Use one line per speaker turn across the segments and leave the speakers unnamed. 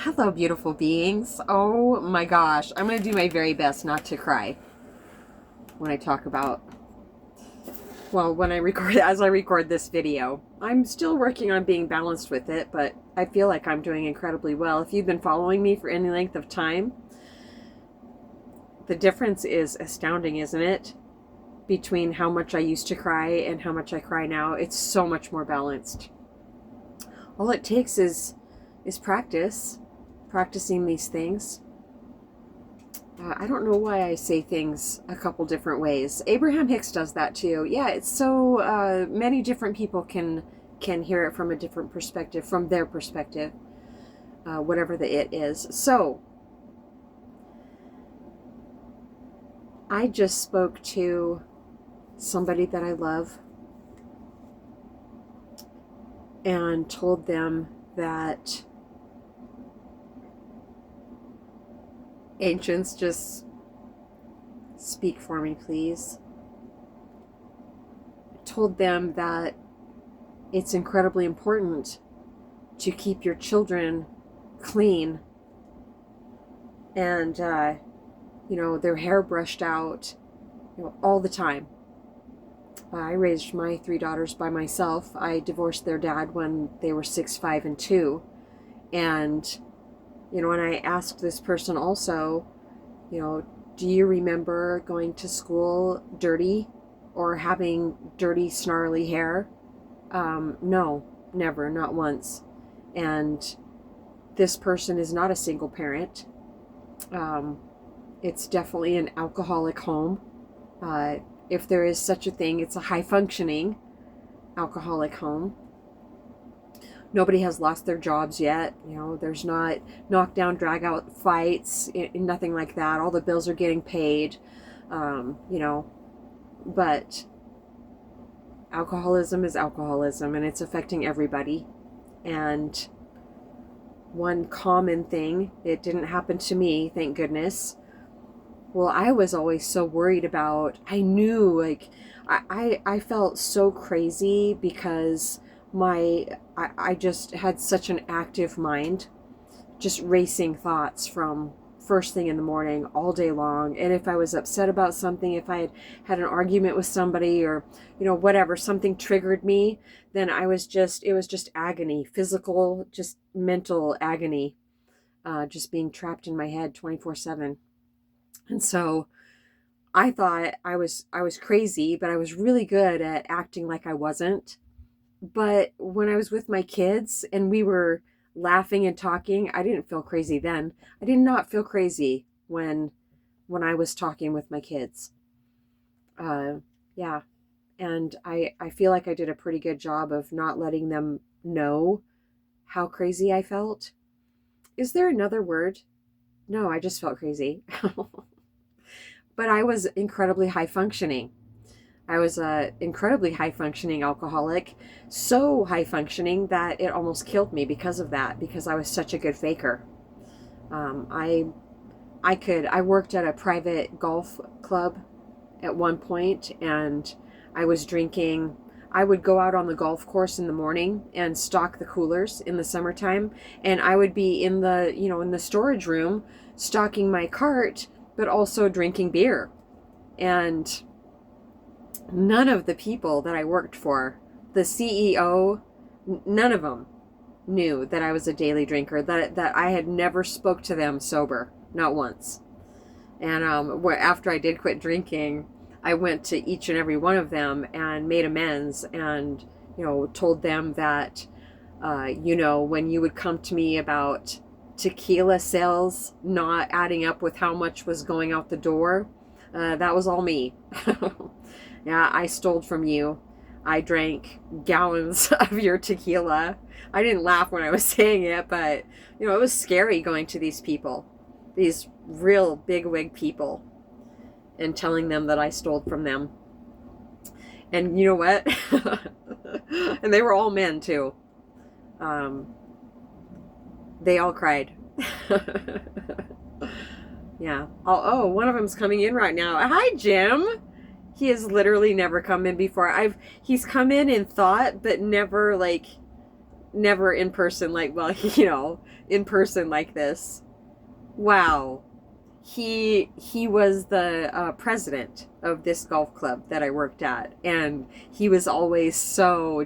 Hello, beautiful beings. Oh my gosh. I'm going to do my very best not to cry when I talk about, well, when I record, as I record this video. I'm still working on being balanced with it, but I feel like I'm doing incredibly well. If you've been following me for any length of time, the difference is astounding, isn't it? Between how much I used to cry and how much I cry now. It's so much more balanced. All it takes is practicing these things. I don't know why I say things a couple different ways. Abraham Hicks does that too. Yeah, it's so many different people can hear it from a different perspective, from their perspective, whatever the it is. So I just spoke to somebody that I love and told them that ancients, just speak for me, please. I told them that it's incredibly important to keep your children clean and, their hair brushed out, all the time. I raised my 3 daughters by myself. I divorced their dad when they were 6, 5, and 2. And, and I asked this person also, do you remember going to school dirty or having dirty, snarly hair? No, never, not once. And this person is not a single parent. It's definitely an alcoholic home. If there is such a thing, it's a high-functioning alcoholic home. Nobody has lost their jobs yet. There's not knockdown, drag-out fights, nothing like that. All the bills are getting paid, But alcoholism is alcoholism, and it's affecting everybody. And one common thing, it didn't happen to me, thank goodness. Well, I was always so worried about, I knew, I felt so crazy because I just had such an active mind, just racing thoughts from first thing in the morning all day long. And if I was upset about something, if I had an argument with somebody or, whatever, something triggered me, then it was just agony, physical, just mental agony, just being trapped in my head 24/7. And so I thought I was crazy, but I was really good at acting like I wasn't. But when I was with my kids and we were laughing and talking, I didn't feel crazy then. I did not feel crazy when I was talking with my kids. Yeah. And I feel like I did a pretty good job of not letting them know how crazy I felt. Is there another word? No, I just felt crazy. But I was incredibly high functioning. I was a incredibly high functioning alcoholic, so high functioning that it almost killed me because of that, because I was such a good faker. I worked at a private golf club at one point, and I was drinking. I would go out on the golf course in the morning and stock the coolers in the summertime, and I would be in the storage room stocking my cart, but also drinking beer. And none of the people that I worked for, the CEO, none of them knew that I was a daily drinker, that I had never spoke to them sober, not once. And after I did quit drinking, I went to each and every one of them and made amends and, told them that, when you would come to me about tequila sales not adding up with how much was going out the door, that was all me. Yeah, I stole from you. I drank gallons of your tequila. I didn't laugh when I was saying it, but, it was scary going to these people, these real bigwig people, and telling them that I stole from them. And you know what? And they were all men, too. They all cried. Yeah. Oh, one of them's coming in right now. Hi, Jim. He has literally never come in before. He's come in thought, but never never in person, like, well, in person like this. Wow. He was the president of this golf club that I worked at, and he was always so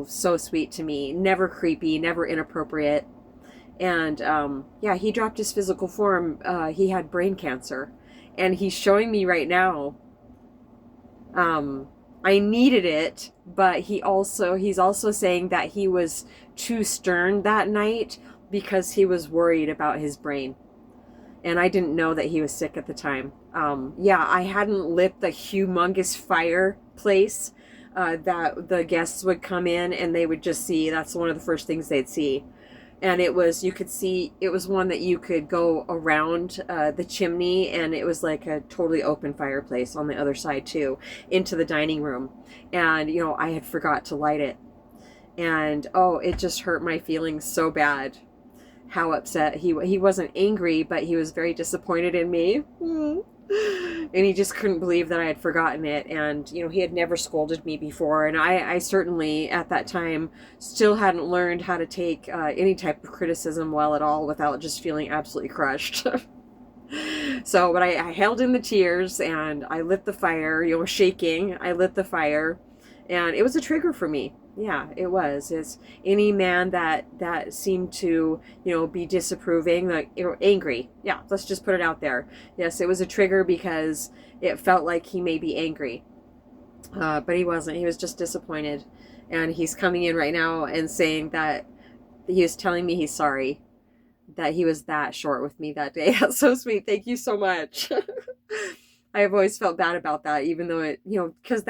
sweet to me, never creepy, never inappropriate. And yeah, he dropped his physical form. He had brain cancer, and he's showing me right now. I needed it, but he's also saying that he was too stern that night because he was worried about his brain. And I didn't know that he was sick at the time. Yeah, I hadn't lit the humongous fireplace that the guests would come in and they would just see. That's one of the first things they'd see. And you could see, it was one that you could go around the chimney, and it was like a totally open fireplace on the other side too, into the dining room. And, I had forgot to light it. And, oh, it just hurt my feelings so bad. How upset he wasn't angry, but he was very disappointed in me. And he just couldn't believe that I had forgotten it. And, he had never scolded me before. And I certainly, at that time, still hadn't learned how to take any type of criticism well at all without just feeling absolutely crushed. So, but I held in the tears and I lit the fire, shaking. I lit the fire, and it was a trigger for me. Yeah, it was. It's any man that seemed to, be disapproving, like, angry. Yeah, let's just put it out there. Yes, it was a trigger because it felt like he may be angry. But he wasn't. He was just disappointed. And he's coming in right now and saying that he was telling me he's sorry that he was that short with me that day. That's so sweet. Thank you so much. I've always felt bad about that, even though it, because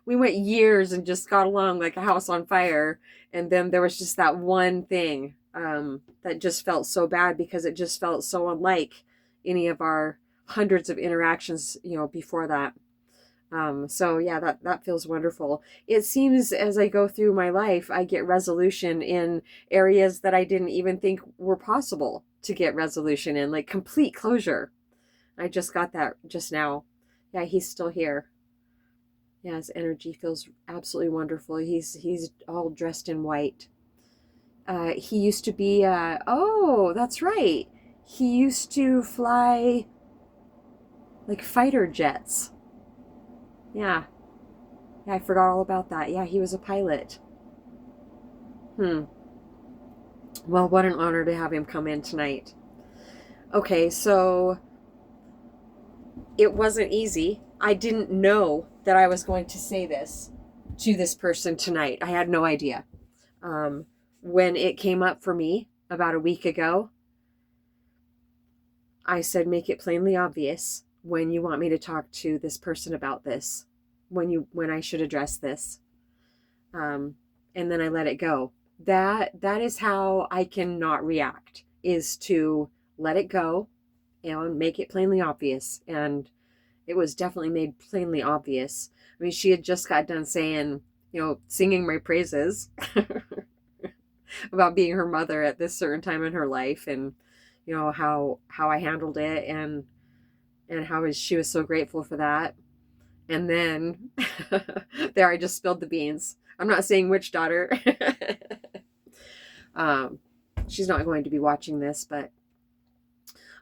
we went years and just got along like a house on fire. And then there was just that one thing that just felt so bad because it just felt so unlike any of our hundreds of interactions, before that. So yeah, that feels wonderful. It seems as I go through my life, I get resolution in areas that I didn't even think were possible to get resolution in, like complete closure. I just got that just now. Yeah, he's still here. Yeah, his energy feels absolutely wonderful. He's all dressed in white. He used to be, oh, that's right. He used to fly like fighter jets. Yeah. Yeah, I forgot all about that. Yeah, he was a pilot. Well, what an honor to have him come in tonight. Okay, so it wasn't easy. I didn't know that I was going to say this to this person tonight. I had no idea. When it came up for me about a week ago, I said, make it plainly obvious when you want me to talk to this person about this, when I should address this. And then I let it go. That is how I can not react, is to let it go and make it plainly obvious. And it was definitely made plainly obvious. I mean, she had just got done saying, singing my praises about being her mother at this certain time in her life, and how I handled it, and how she was so grateful for that. And then there, I just spilled the beans. I'm not saying which daughter. She's not going to be watching this, but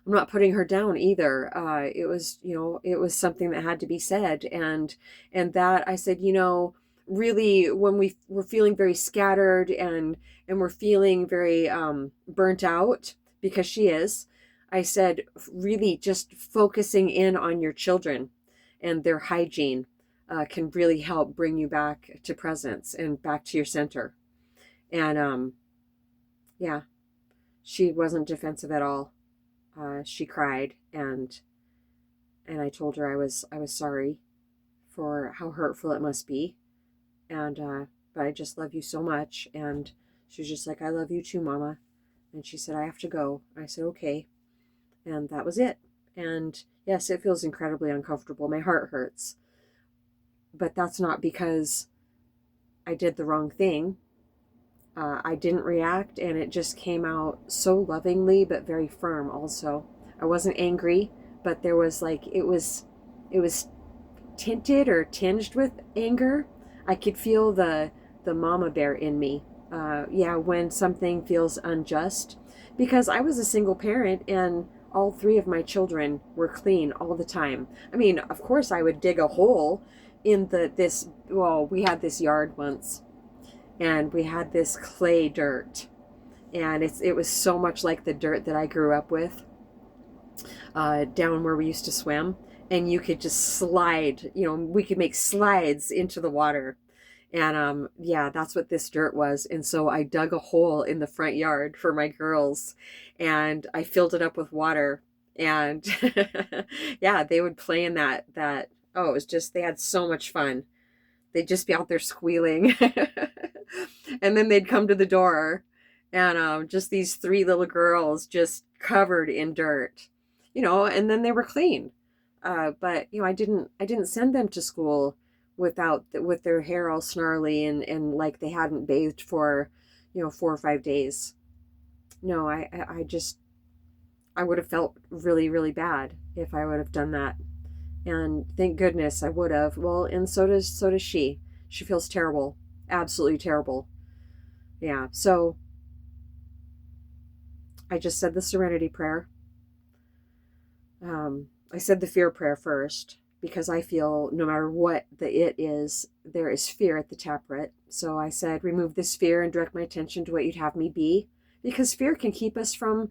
I'm not putting her down either. It was something that had to be said. And that I said, really, when we're feeling very scattered and we're feeling very burnt out, because she is, I said, really just focusing in on your children and their hygiene can really help bring you back to presence and back to your center. And yeah, she wasn't defensive at all. She cried, and I told her I was sorry for how hurtful it must be, and but I just love you so much. And she was just like, I love you too, Mama. And she said, I have to go. I said, okay. And that was it. And yes, it feels incredibly uncomfortable. My heart hurts. But that's not because I did the wrong thing. I didn't react, and it just came out so lovingly, but very firm also. I wasn't angry, but there was it was tinted or tinged with anger. I could feel the mama bear in me, Yeah, when something feels unjust, because I was a single parent and all three of my children were clean all the time. I mean, of course I would dig a hole in well, we had this yard once and we had this clay dirt, and it was so much like the dirt that I grew up with, down where we used to swim, and you could just slide, we could make slides into the water. And yeah, that's what this dirt was. And so I dug a hole in the front yard for my girls and I filled it up with water. And yeah, they would play in that. Oh, it was just, they had so much fun. They'd just be out there squealing. And then they'd come to the door and just these three little girls just covered in dirt, and then they were clean. But I didn't send them to school with their hair all snarly and like they hadn't bathed for 4 or 5 days. No, I would have felt really, really bad if I would have done that. And thank goodness I would have. Well, and so does she. She feels terrible. Absolutely terrible. Yeah. So I just said the serenity prayer. I said the fear prayer first because I feel no matter what it is, there is fear at the taproot. So I said, remove this fear and direct my attention to what you'd have me be, because fear can keep us from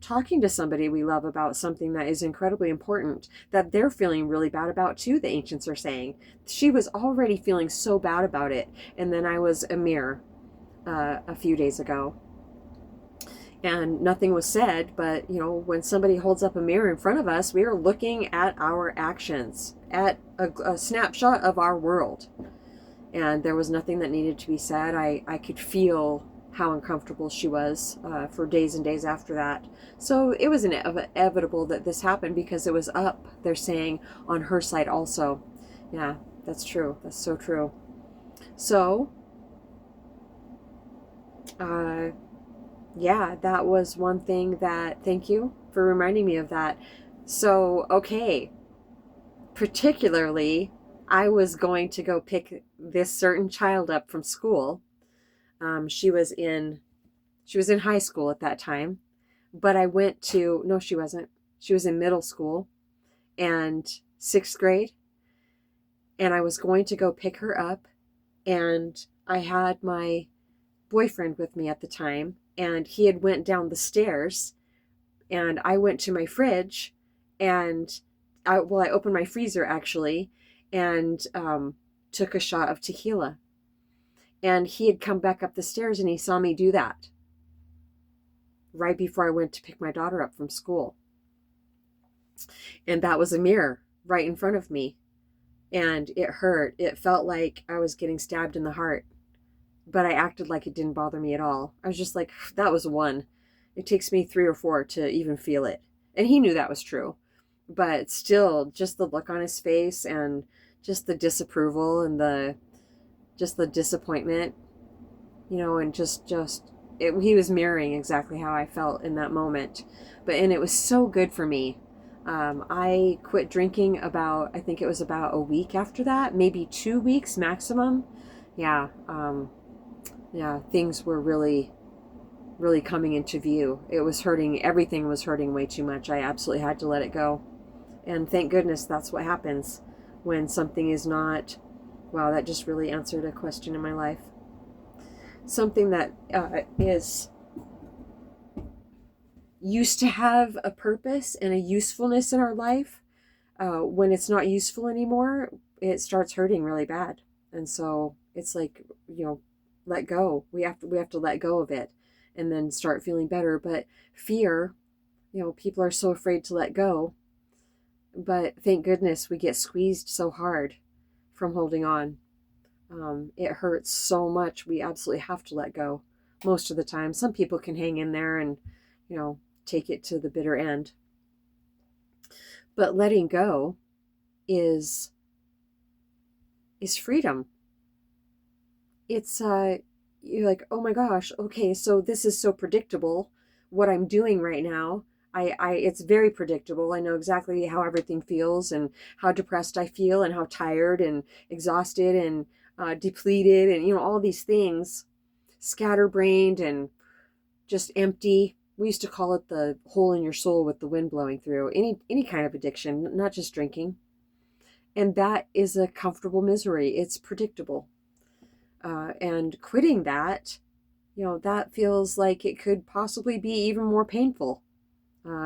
talking to somebody we love about something that is incredibly important, that they're feeling really bad about too, the ancients are saying. She was already feeling so bad about it. And then I was a mirror a few days ago. And nothing was said, but when somebody holds up a mirror in front of us, we are looking at our actions, at a snapshot of our world. And there was nothing that needed to be said. I could feel how uncomfortable she was for days and days after that. So it was inevitable that this happened because it was up, they're saying, on her side also. Yeah, that's true. That's so true. So, yeah, that was one thing thank you for reminding me of that. So, okay, particularly, I was going to go pick this certain child up from school. She was in high school at that time, but no, she wasn't. She was in middle school and 6th grade, and I was going to go pick her up, and I had my boyfriend with me at the time, and he had went down the stairs, and I went to my fridge, and I opened my freezer actually, and took a shot of tequila. And he had come back up the stairs and he saw me do that right before I went to pick my daughter up from school. And that was a mirror right in front of me. And it hurt. It felt like I was getting stabbed in the heart. But I acted like it didn't bother me at all. I was just like, that was one. It takes me 3 or 4 to even feel it. And he knew that was true. But still, just the look on his face and just the disapproval and just the disappointment, and he was mirroring exactly how I felt in that moment. And it was so good for me. I quit drinking I think it was about a week after that, maybe 2 weeks maximum. Yeah. Yeah, things were really, really coming into view. It was hurting. Everything was hurting way too much. I absolutely had to let it go. And thank goodness that's what happens when something is not, wow, that just really answered a question in my life. Something that is used to have a purpose and a usefulness in our life, when it's not useful anymore, it starts hurting really bad. And so it's like, let go. We have to let go of it and then start feeling better. But fear, people are so afraid to let go. But thank goodness we get squeezed so hard from holding on. It hurts so much. We absolutely have to let go most of the time. Some people can hang in there and, take it to the bitter end. But letting go is freedom. It's you're like, oh my gosh, okay, so this is so predictable. What I'm doing right now, it's very predictable. I know exactly how everything feels and how depressed I feel and how tired and exhausted and depleted and all these things. scatterbrained and just empty. We used to call it the hole in your soul with the wind blowing through. Any kind of addiction, not just drinking. And that is a comfortable misery. It's predictable. And quitting that, that feels like it could possibly be even more painful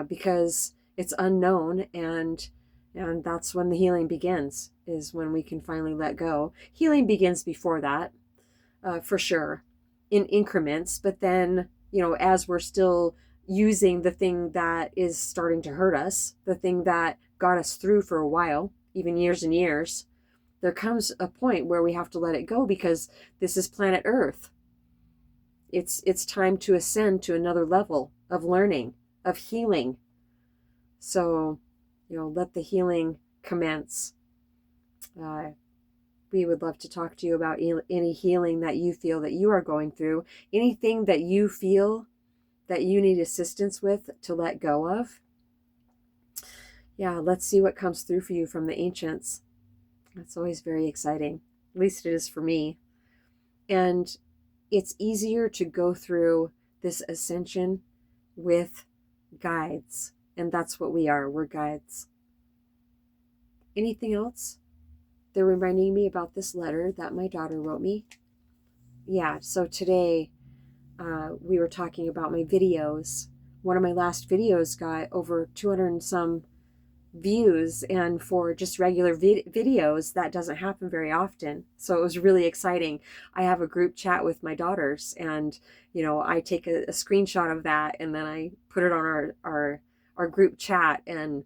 because it's unknown, and that's when the healing begins, is when we can finally let go. Healing begins before that, for sure, in increments, but then, as we're still using the thing that is starting to hurt us, the thing that got us through for a while, even years and years, there comes a point where we have to let it go, because this is planet Earth. It's time to ascend to another level of learning, of healing. So, let the healing commence. We would love to talk to you about any healing that you feel that you are going through, anything that you feel that you need assistance with to let go of. Yeah, let's see what comes through for you from the ancients. That's always very exciting. At least it is for me. And it's easier to go through this ascension with guides. And that's what we are. We're guides. Anything else? They're reminding me about this letter that my daughter wrote me. Yeah, so today we were talking about my videos. One of my last videos got over 200 and some views, and for just regular videos, that doesn't happen very often. So it was really exciting. I have a group chat with my daughters, and I take a screenshot of that, and then I put it on our group chat, and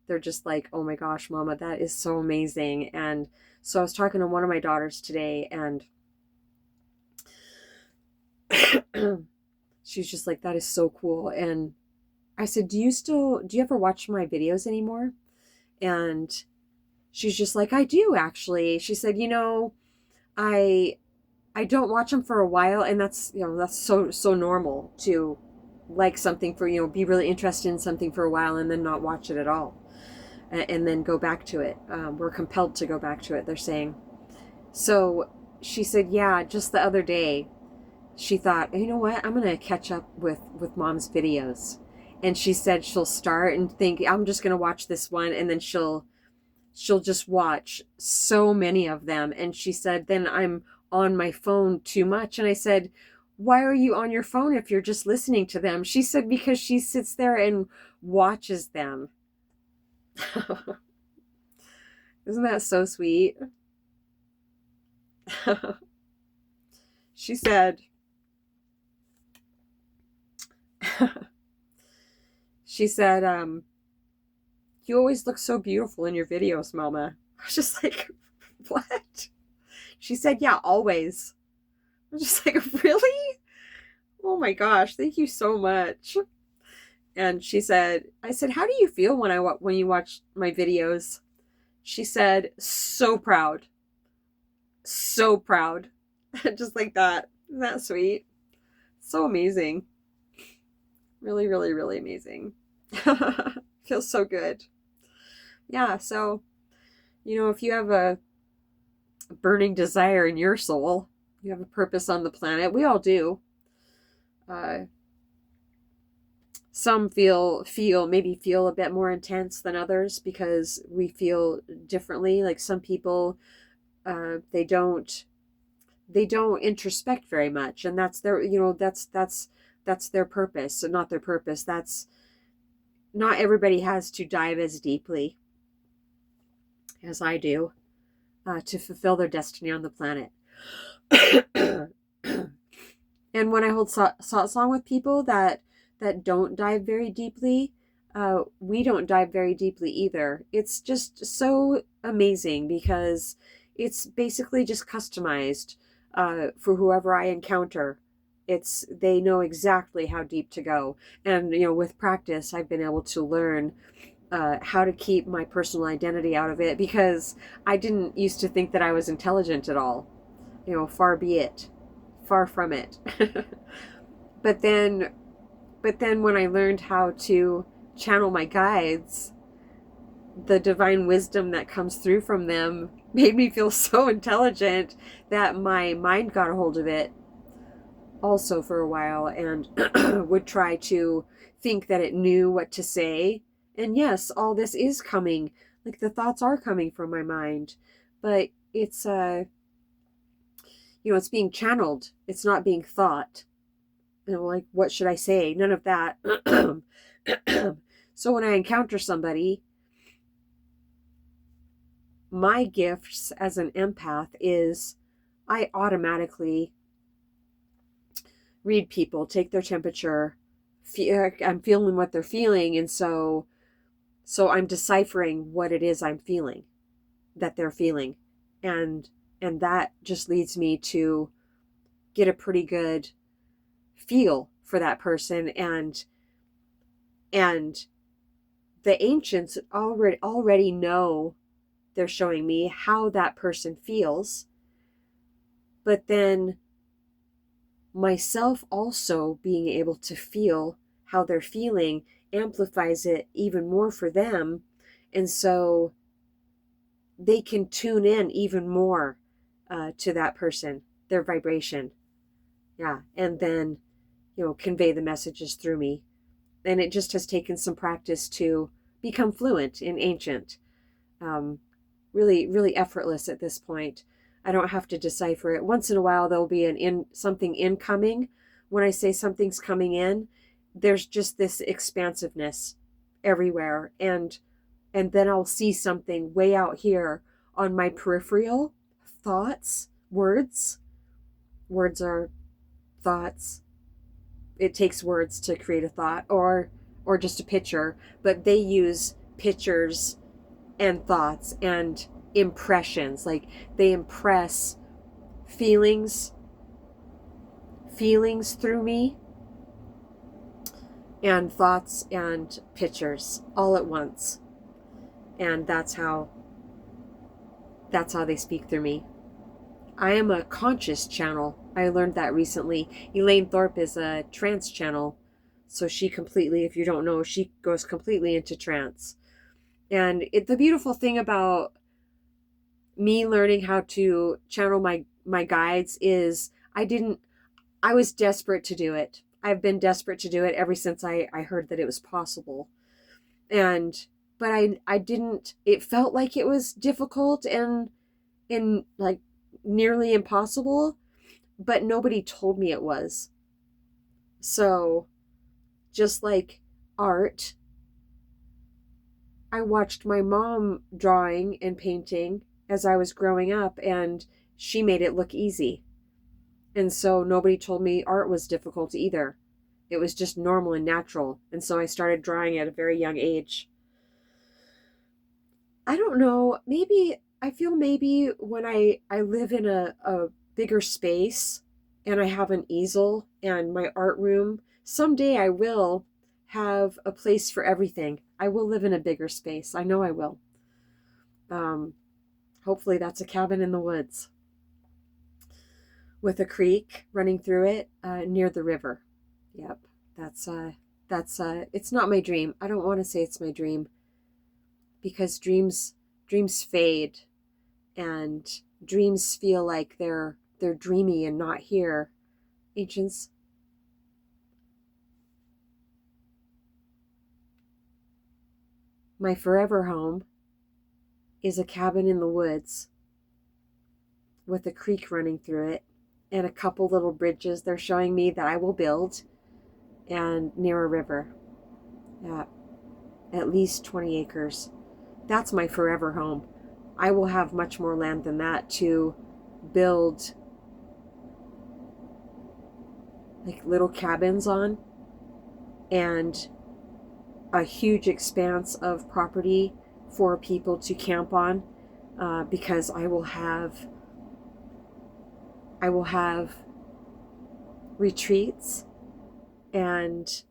they're just like, oh my gosh, Mama, that is so amazing. And so I was talking to one of my daughters today, and she's just like, that is so cool. And I said, do you ever watch my videos anymore? And she's just like, I do, actually. She said, I don't watch them for a while, and that's so normal to like something for, be really interested in something for a while and then not watch it at all, and then go back to it. We're compelled to go back to it, they're saying. So she said, yeah, just the other day, she thought, you know what, I'm going to catch up with Mom's videos. And she said she'll start and think, I'm just going to watch this one. And then she'll just watch so many of them. And she said, then I'm on my phone too much. And I said, why are you on your phone if you're just listening to them? She said, because she sits there and watches them. Isn't that so sweet? She said, you always look so beautiful in your videos, Mama. I was just like, what? She said, yeah, always. I was just like, really? Oh my gosh, thank you so much. And I said, how do you feel when you watch my videos? She said, so proud. So proud. Just like that. Isn't that sweet? So amazing. Really, really, really amazing. Feels so good. Yeah, so, if you have a burning desire in your soul, you have a purpose on the planet. We all do. Some maybe feel a bit more intense than others because we feel differently. Like some people, they don't introspect very much, and that's their, that's their purpose. So not their purpose. That's not everybody has to dive as deeply as I do to fulfill their destiny on the planet. And when I hold satsang with people that don't dive very deeply, we don't dive very deeply either. It's just so amazing because it's basically just customized for whoever I encounter. They know exactly how deep to go. And, with practice, I've been able to learn how to keep my personal identity out of it, because I didn't used to think that I was intelligent at all. Far be it. Far from it. But then when I learned how to channel my guides, the divine wisdom that comes through from them made me feel so intelligent that my mind got a hold of it. also for a while and would try to think that it knew what to say. And yes, all this is coming, like the thoughts are coming from my mind, but it's it's being channeled. It's not being thought. Like, what should I say? None of that. So when I encounter somebody, my gifts as an empath is I automatically read people, take their temperature, I'm feeling what they're feeling, and so I'm deciphering what it is I'm feeling, that they're feeling, and that just leads me to get a pretty good feel for that person, and the ancients already know, they're showing me how that person feels, but then myself also being able to feel how they're feeling amplifies it even more for them. And so they can tune in even more to that person, their vibration. Yeah. And then, convey the messages through me. And it just has taken some practice to become fluent in ancient. Really, really effortless at this point. I don't have to decipher it. Once in a while, there'll be something incoming. When I say something's coming in, there's just this expansiveness everywhere. And then I'll see something way out here on my peripheral. Thoughts, words. Words are thoughts. It takes words to create a thought, or just a picture, but they use pictures and thoughts and impressions. Like, they impress feelings through me, and thoughts and pictures all at once. And that's how they speak through me. I am a conscious channel. I learned that recently. Elaine Thorpe is a trance channel. So she completely, if you don't know, she goes completely into trance. And the beautiful thing about me learning how to channel my guides is I was desperate to do it. I've been desperate to do it ever since I heard that it was possible. But I didn't, it felt like it was difficult and like nearly impossible, but nobody told me it was. So just like art, I watched my mom drawing and painting as I was growing up, and she made it look easy. And so nobody told me art was difficult either. It was just normal and natural. And so I started drawing at a very young age. I don't know, I feel maybe when I live in a bigger space and I have an easel and my art room, someday I will have a place for everything. I will live in a bigger space. I know I will. Hopefully that's a cabin in the woods with a creek running through it, near the river. Yep. That's it's not my dream. I don't want to say it's my dream, because dreams fade, and dreams feel like they're dreamy and not here. Ancients, my forever home is a cabin in the woods with a creek running through it and a couple little bridges they're showing me that I will build, and near a river. At least 20 acres. That's my forever home. I will have much more land than that to build like little cabins on, and a huge expanse of property for people to camp on, because I will have retreats and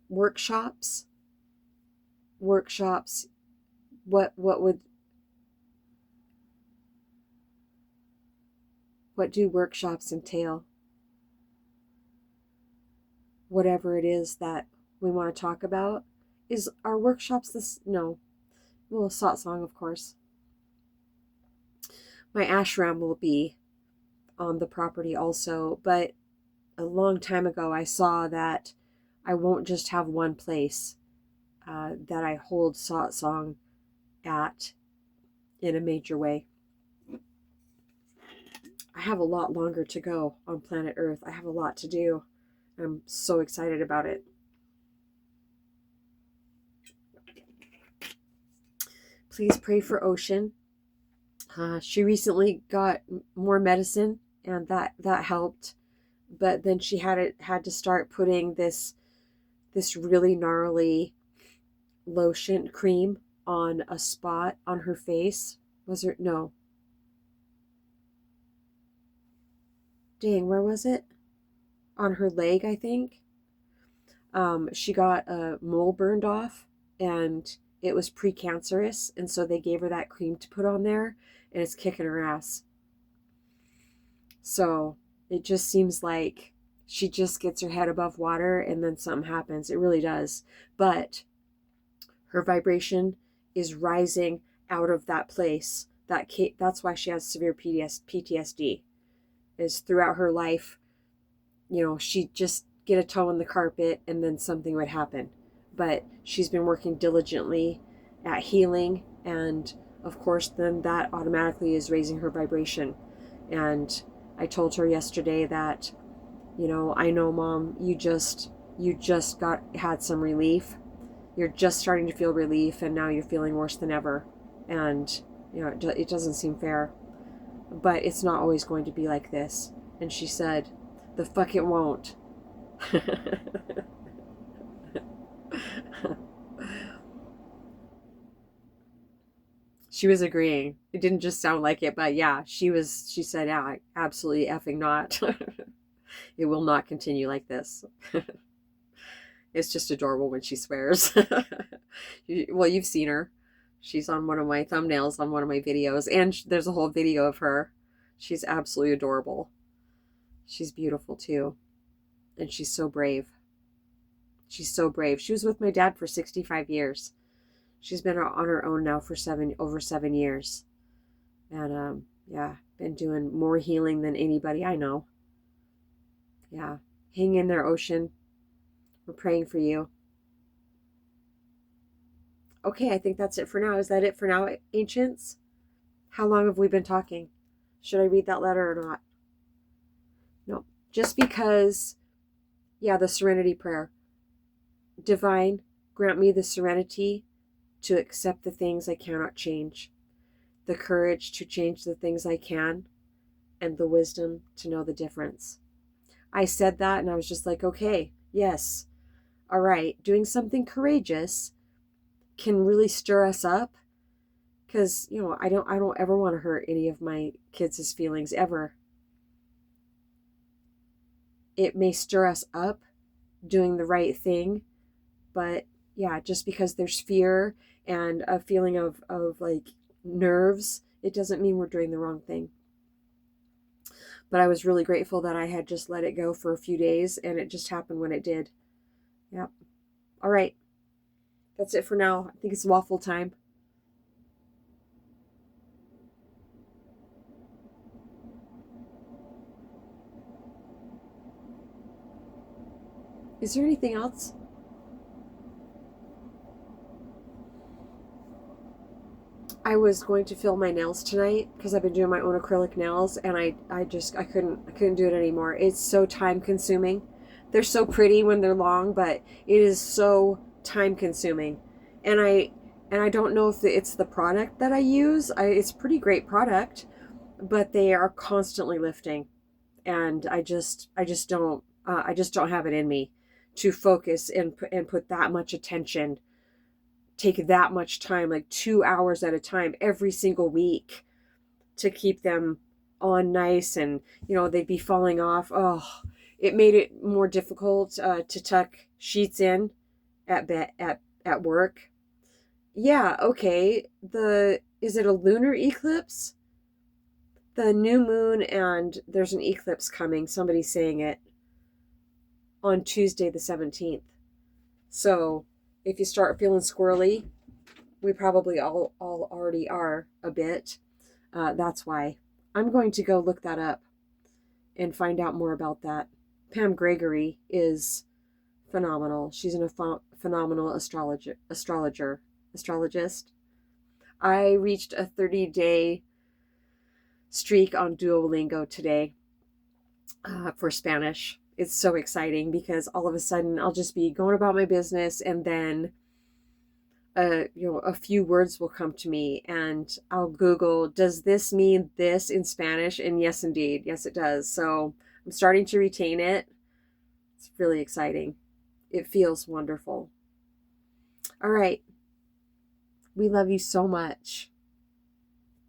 workshops. What do workshops entail? Whatever it is that we want to talk about. Is our workshops this? No. Well, satsang, of course. My ashram will be on the property also. But a long time ago, I saw that I won't just have one place that I hold satsang at in a major way. I have a lot longer to go on planet Earth. I have a lot to do. I'm so excited about it. Please pray for Ocean. She recently got more medicine, and that helped. But then she had to start putting this really gnarly lotion cream on a spot on her face. Was there no? Dang, where was it? On her leg, I think. She got a mole burned off, and it was precancerous, and so they gave her that cream to put on there, and it's kicking her ass. So it just seems like she just gets her head above water and then something happens. It really does. But her vibration is rising out of that place. That's why she has severe PTSD. Is throughout her life, she'd just get a toe in the carpet and then something would happen. But she's been working diligently at healing, and of course then that automatically is raising her vibration. And I told her yesterday that, I know, Mom, you just had some relief. You're just starting to feel relief, and now you're feeling worse than ever. And, it doesn't seem fair. But it's not always going to be like this. And she said, the fuck it won't. She was agreeing. It didn't just sound like it, but yeah, she said, yeah, absolutely effing not. It will not continue like this. It's just adorable when she swears. Well, you've seen her. She's on one of my thumbnails on one of my videos, and there's a whole video of her. She's absolutely adorable. She's beautiful too. And she's so brave. She's so brave. She was with my dad for 65 years. She's been on her own now for over 7 years. And yeah, been doing more healing than anybody I know. Yeah. Hang in there, Ocean. We're praying for you. Okay, I think that's it for now. Is that it for now, Ancients? How long have we been talking? Should I read that letter or not? No. Just because, yeah, the serenity prayer. Divine, grant me the serenity to accept the things I cannot change, the courage to change the things I can, and the wisdom to know the difference. I said that and I was just like, okay, yes. All right, doing something courageous can really stir us up, because I don't ever want to hurt any of my kids' feelings ever. It may stir us up doing the right thing, but yeah, just because there's fear and a feeling of like nerves, it doesn't mean we're doing the wrong thing. But I was really grateful that I had just let it go for a few days, and it just happened when it did. Yep. All right. That's it for now. I think it's waffle time. Is there anything else? I was going to fill my nails tonight because I've been doing my own acrylic nails, and I couldn't do it anymore. It's so time consuming. They're so pretty when they're long, but it is so time consuming. And I don't know if it's the product that I use. It's a pretty great product, but they are constantly lifting, and I just don't have it in me to focus and put that much attention, take that much time, like 2 hours at a time every single week, to keep them on nice, and they'd be falling off. Oh, it made it more difficult to tuck sheets in at work. Yeah, okay. Is it a lunar eclipse? The new moon, and there's an eclipse coming. Somebody's saying it on Tuesday the 17th. So if you start feeling squirrely, we probably all already are a bit. That's why. I'm going to go look that up. and find out more about that. Pam Gregory is phenomenal. She's a phenomenal astrologist. I reached a 30-day streak on Duolingo today for Spanish. It's so exciting because all of a sudden I'll just be going about my business, and then a few words will come to me, and I'll Google, does this mean this in Spanish? And yes, indeed. Yes, it does. So I'm starting to retain it. It's really exciting. It feels wonderful. All right. We love you so much.